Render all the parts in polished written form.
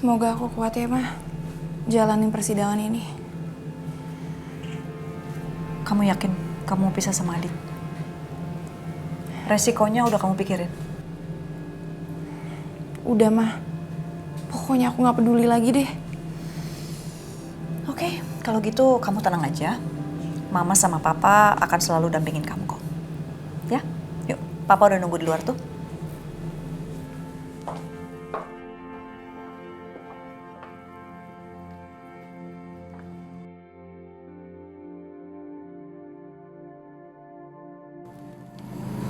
Semoga aku kuat ya, Ma. Jalanin persidangan ini. Kamu yakin kamu mau pisah sama Adit? Resikonya udah kamu pikirin? Udah, Ma. Pokoknya aku gak peduli lagi deh. Oke, kalau gitu kamu tenang aja. Mama sama Papa akan selalu dampingin kamu kok. Ya, yuk. Papa udah nunggu di luar tuh.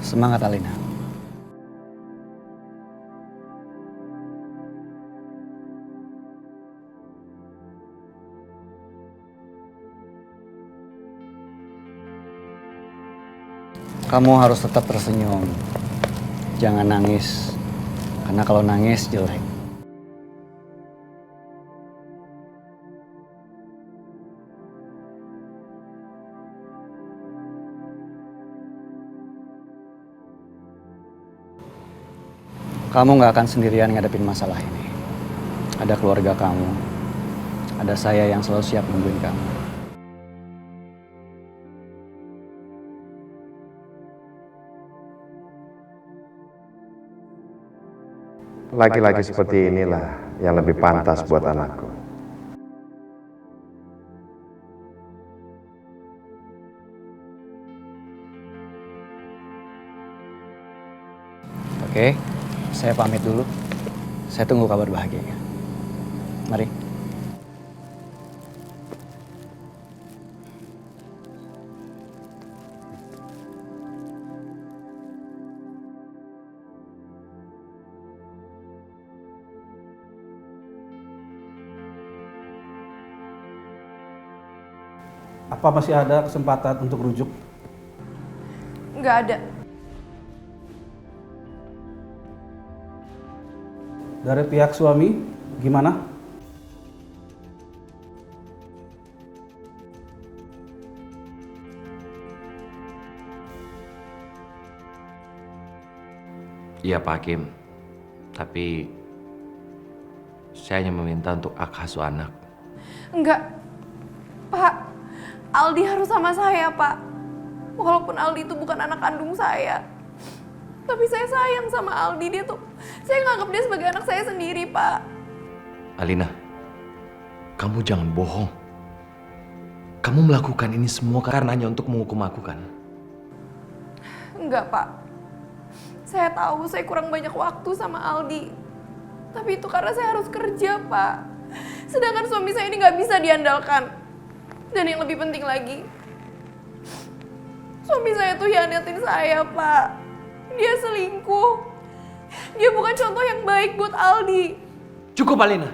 Semangat Alina. Kamu harus tetap tersenyum. Jangan nangis. Karena kalau nangis jelek. Kamu nggak akan sendirian ngadepin masalah ini. Ada keluarga kamu. Ada saya yang selalu siap nungguin kamu. Laki-laki seperti inilah yang lebih pantas buat anakku. Oke, saya pamit dulu. Saya tunggu kabar bahagianya. Mari. Apa masih ada kesempatan untuk rujuk? Nggak ada. Dari pihak suami, gimana? Iya Pak Hakim, tapi saya hanya meminta untuk hak asuh anak. Enggak. Pak, Aldi harus sama saya, Pak. Walaupun Aldi itu bukan anak kandung saya. Tapi saya sayang sama Aldi, saya nganggap dia sebagai anak saya sendiri, Pak. Alina, kamu jangan bohong. Kamu melakukan ini semua karena hanya untuk menghukum aku kan? Enggak, Pak. Saya tahu saya kurang banyak waktu sama Aldi. Tapi itu karena saya harus kerja, Pak. Sedangkan suami saya ini nggak bisa diandalkan. Dan yang lebih penting lagi, suami saya tuh hianatin saya, Pak. Dia selingkuh. Dia bukan contoh yang baik buat Aldi. Cukup Alina.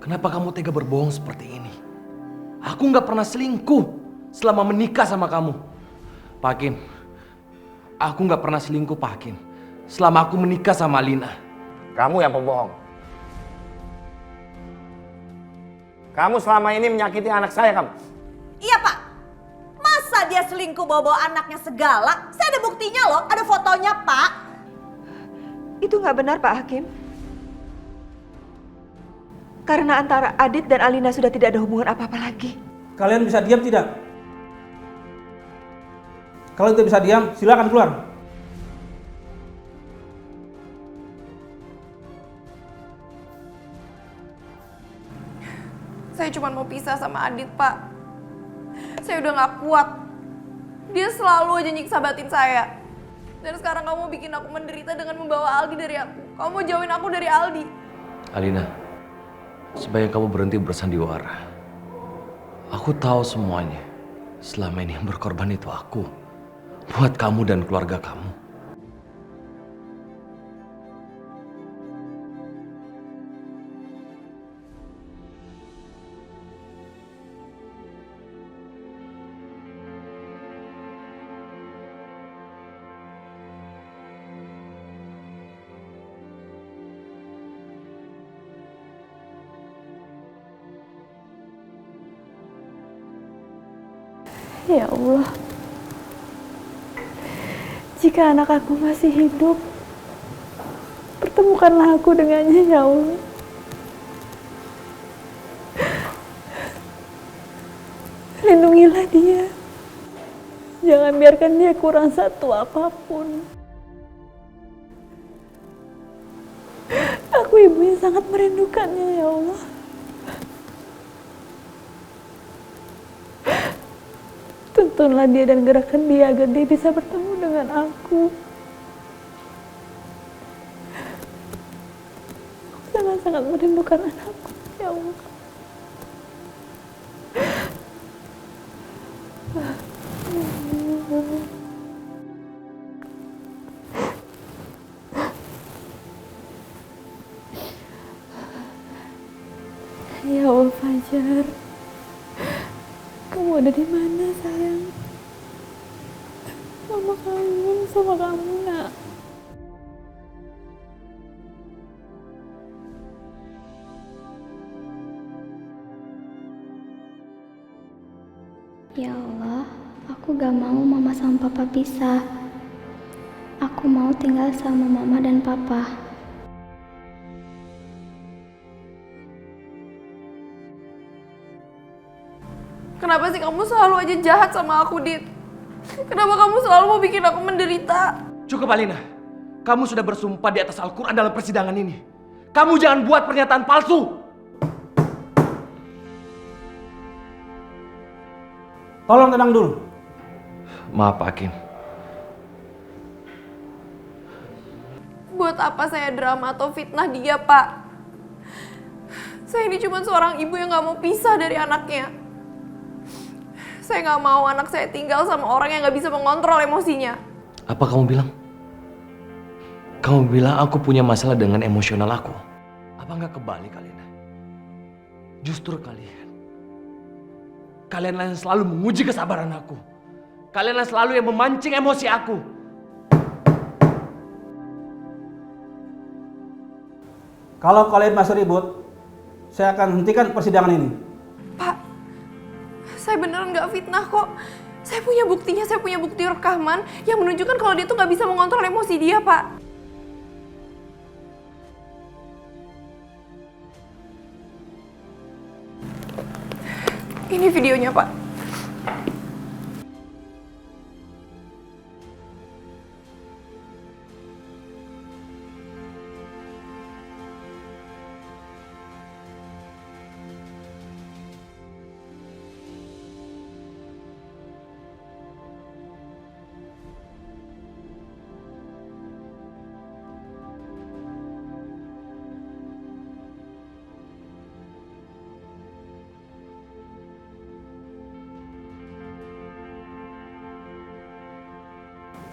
Kenapa kamu tega berbohong seperti ini? Aku nggak pernah selingkuh selama menikah sama kamu. Pak Hakim, aku nggak pernah selingkuh Pak Hakim selama aku menikah sama Alina. Kamu yang pembohong. Kamu selama ini menyakiti anak saya, kamu. Iya Pak. Masa dia selingkuh bawa-bawa anaknya segala? Saya ada buktinya loh, ada fotonya Pak. Itu nggak benar Pak Hakim. Karena antara Adit dan Alina sudah tidak ada hubungan apa-apa lagi. Kalian bisa diam tidak? Kalau tidak bisa diam, silakan keluar. Saya cuma mau pisah sama Adit, Pak. Saya udah gak kuat. Dia selalu aja nyiksa batin saya. Dan sekarang kamu bikin aku menderita dengan membawa Aldi dari aku. Kamu mau jauhin aku dari Aldi. Alina, sebaiknya kamu berhenti bersandiwara. Aku tahu semuanya. Selama ini yang berkorban itu aku. Buat kamu dan keluarga kamu. Ya Allah. Jika anak aku masih hidup, pertemukanlah aku dengannya, ya Allah. Lindungilah dia. Jangan biarkan dia kurang satu apapun. Aku ibunya sangat merindukannya, ya Allah. Tuntunlah dia dan gerakkan dia agar dia bisa bertemu dengan aku. Aku sangat-sangat merindukan anakku, ya Allah. Ya Allah, Fajar. Kamu ada di mana, sayang? Mama kangen sama kamu, nak. Ya Allah, aku gak mau mama sama papa pisah. Aku mau tinggal sama mama dan papa. Kenapa sih kamu selalu aja jahat sama aku, Dit? Kenapa kamu selalu mau bikin aku menderita? Cukup Alina, kamu sudah bersumpah di atas Al-Quran dalam persidangan ini. Kamu jangan buat pernyataan palsu. Tolong tenang dulu. Maaf Pak Hakim. Buat apa saya drama atau fitnah dia, Pak? Saya ini cuma seorang ibu yang gak mau pisah dari anaknya. Saya gak mau anak saya tinggal sama orang yang gak bisa mengontrol emosinya. Apa kamu bilang? Kamu bilang aku punya masalah dengan emosional aku. Apa nggak kebalik kalian? Justru kalian yang selalu menguji kesabaran aku. Kalian yang selalu yang memancing emosi aku. Kalau kalian masih ribut, saya akan hentikan persidangan ini. Pak, saya beneran gak fitnah kok. Saya punya buktinya, saya punya bukti rekaman yang menunjukkan kalau dia tuh gak bisa mengontrol emosi dia, Pak. Ini videonya, Pak.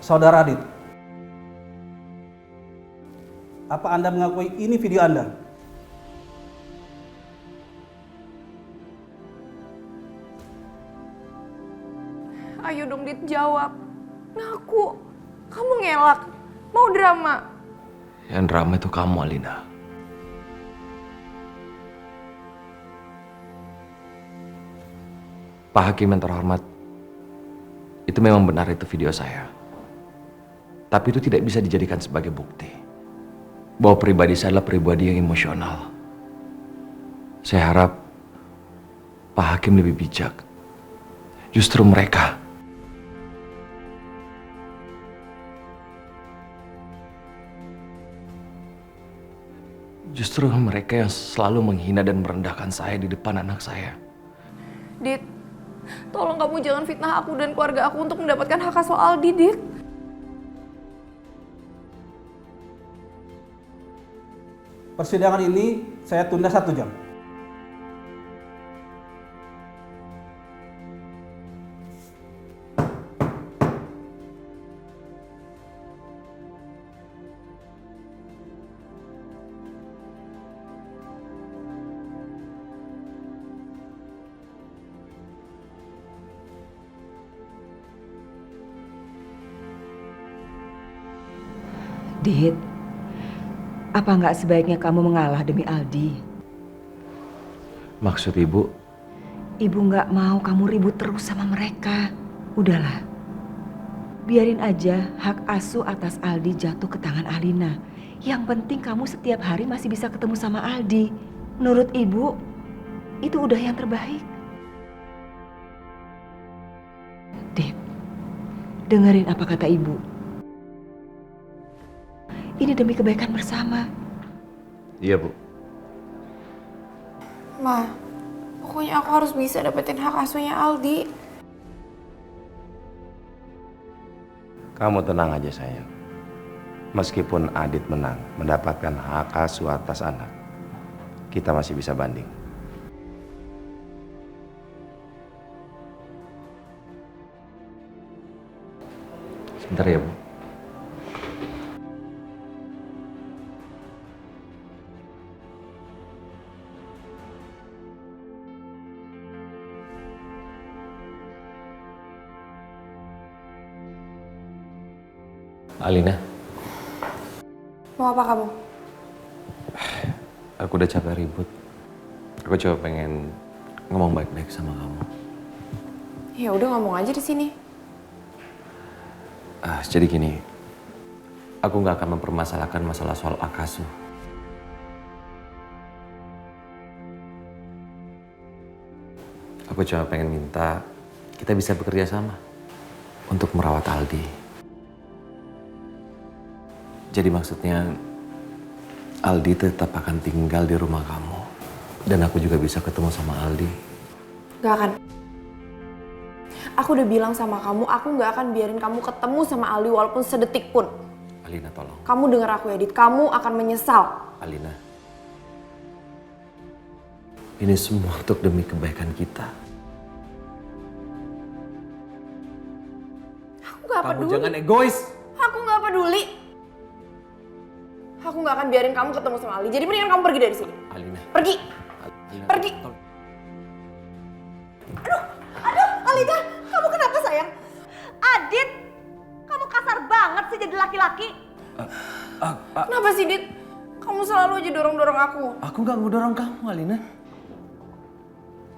Saudara Adit, apa Anda mengakui ini video Anda? Ayo dong, Dit, jawab. Ngaku. Kamu ngelak. Mau drama. Yang drama itu kamu, Alina. Pak Hakim yang terhormat, itu memang benar itu video saya. Tapi itu tidak bisa dijadikan sebagai bukti bahwa pribadi saya adalah pribadi yang emosional. Saya harap Pak Hakim lebih bijak. Justru mereka yang selalu menghina dan merendahkan saya di depan anak saya. Dit, tolong kamu jangan fitnah aku dan keluarga aku untuk mendapatkan hak asuh Aldi, Dit. Persidangan ini saya tunda 1 jam. Dit, apa nggak sebaiknya kamu mengalah demi Aldi? Maksud ibu? Ibu nggak mau kamu ribut terus sama mereka. Udahlah. biarin aja hak asuh atas Aldi jatuh ke tangan Alina. Yang penting kamu setiap hari masih bisa ketemu sama Aldi. Menurut ibu, itu udah yang terbaik. Dit, dengerin apa kata ibu. Ini demi kebaikan bersama. Iya, Bu. Ma, pokoknya aku harus bisa dapetin hak asuhnya Aldi. Kamu tenang aja, sayang. Meskipun Adit menang mendapatkan hak asuh atas anak, kita masih bisa banding. Sebentar ya, Bu. Alina, Mau apa kamu? aku udah capek ribut. Aku coba pengen ngomong baik-baik sama kamu. Ya udah ngomong aja di sini. Jadi gini, aku nggak akan mempermasalahkan masalah soal hak asuh. Aku cuma pengen minta kita bisa bekerja sama untuk merawat Aldi. Jadi maksudnya Aldi tetap akan tinggal di rumah kamu. Dan aku juga bisa ketemu sama Aldi. Gak akan. Aku udah bilang sama kamu, aku gak akan biarin kamu ketemu sama Aldi walaupun sedetik pun. Alina, tolong. Kamu denger aku ya, Dit. Kamu akan menyesal. Alina. Ini semua untuk demi kebaikan kita. Aku gak Kamu peduli. jangan egois. Aku gak peduli. Aku gak akan biarin kamu ketemu sama Aldi. Jadi mendingan kamu pergi dari sini. Alina. Pergi. Alina, Pergi. tolong. Aduh, Alina, kamu kenapa sayang? Adit, kamu kasar banget sih jadi laki-laki. Kenapa sih, Dit? Kamu selalu aja dorong-dorong aku. Aku nggak ngedorong kamu, Alina.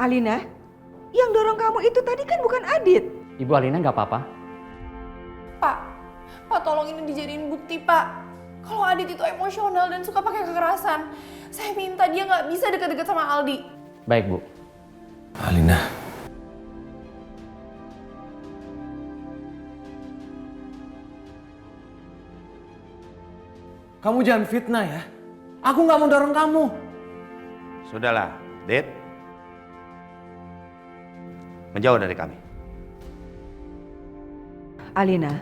Alina, yang dorong kamu itu tadi kan bukan Adit. Ibu Alina nggak apa-apa? Pak, tolong ini dijadiin bukti, Pak. Kalau Adit itu emosional dan suka pakai kekerasan, saya minta dia nggak bisa deket-deket sama Aldi. Baik, Bu. Alina. Kamu jangan fitnah ya. Aku nggak mau dorong kamu. Sudahlah, Dit. Menjauh dari kami. Alina,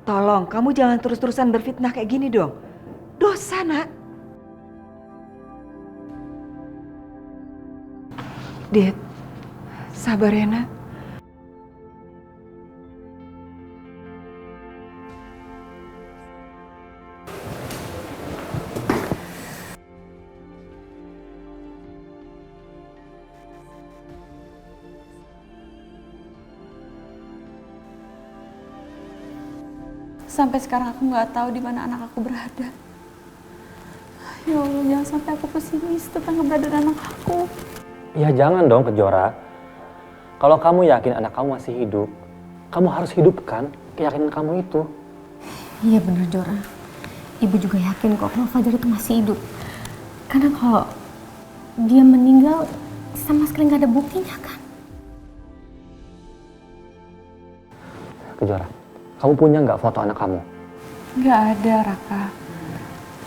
tolong kamu jangan terus-terusan berfitnah kayak gini dong. Dosa, Nak. Dit, sabar ya, Nak. Sampai sekarang aku nggak tahu di mana anak aku berada. Ya Allah, jangan sampai aku pesimis tentang keberadaan anak aku. Ya jangan dong, Kejora. Kalau kamu yakin anak kamu masih hidup, kamu harus hidupkan keyakinan kamu itu. Iya bener Jora. Ibu juga yakin kok kalau Fajar itu masih hidup. Karena kalau dia meninggal sama sekali nggak ada buktinya kan. Kejora, kamu punya nggak foto anak kamu? Nggak ada, Raka.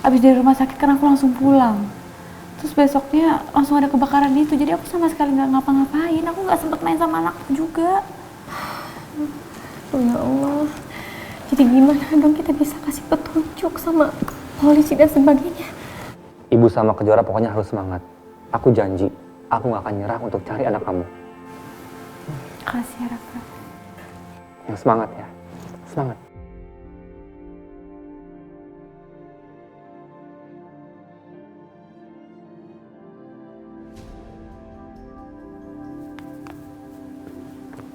Abis dari rumah sakit kan aku langsung pulang. Terus besoknya langsung ada kebakaran itu, jadi aku sama sekali nggak ngapa-ngapain. Aku nggak sempet main sama anakku juga. Oh ya Allah. Jadi gimana dong kita bisa kasih petunjuk sama polisi dan sebagainya? Ibu sama Kejora pokoknya harus semangat. Aku janji, aku nggak akan nyerah untuk cari anak kamu. Makasih ya, Raka. Yang semangat ya, semangat.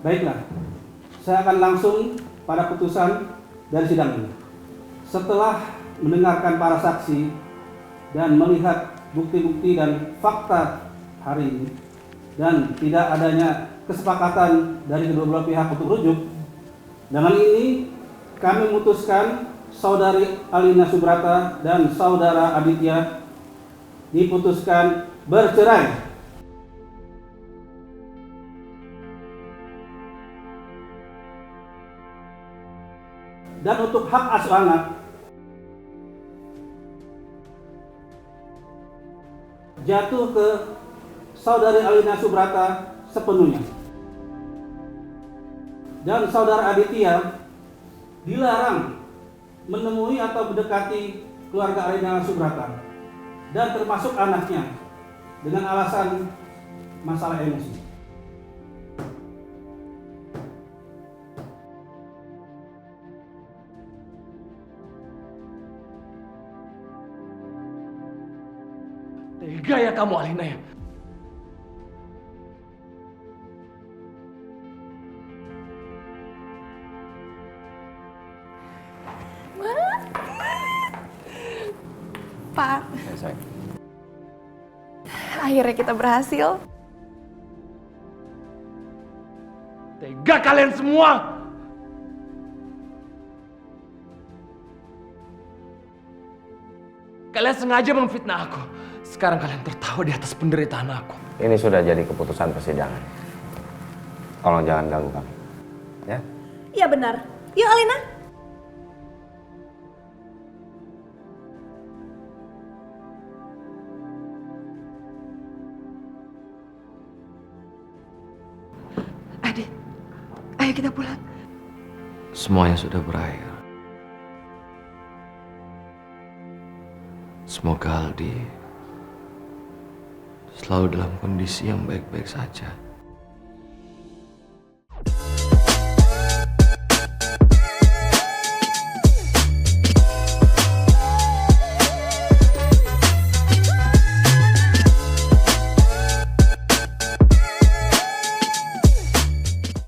Baiklah, saya akan langsung pada putusan dari sidang ini. Setelah mendengarkan para saksi dan melihat bukti-bukti dan fakta hari ini, dan tidak adanya kesepakatan dari kedua belah pihak untuk rujuk, dengan ini kami memutuskan Saudari Alina Subrata dan Saudara Aditya diputuskan bercerai. Dan untuk hak asuh anak, jatuh ke Saudari Alina Subrata sepenuhnya. Dan Saudara Aditya dilarang menemui atau mendekati keluarga Alina Subrata dan termasuk anaknya dengan alasan masalah emosi. Tega ya kamu, Alina ya? Pak, Ya, sayang. akhirnya kita berhasil. Tega kalian semua! Kalian sengaja memfitnah aku. Sekarang kalian tertawa di atas penderitaan aku. Ini sudah jadi keputusan persidangan. Tolong jangan ganggu kami. Ya? Iya benar. Yuk Alina. Adit, ayo kita pulang. Semuanya sudah berakhir. Semoga Aldi selalu dalam kondisi yang baik-baik saja.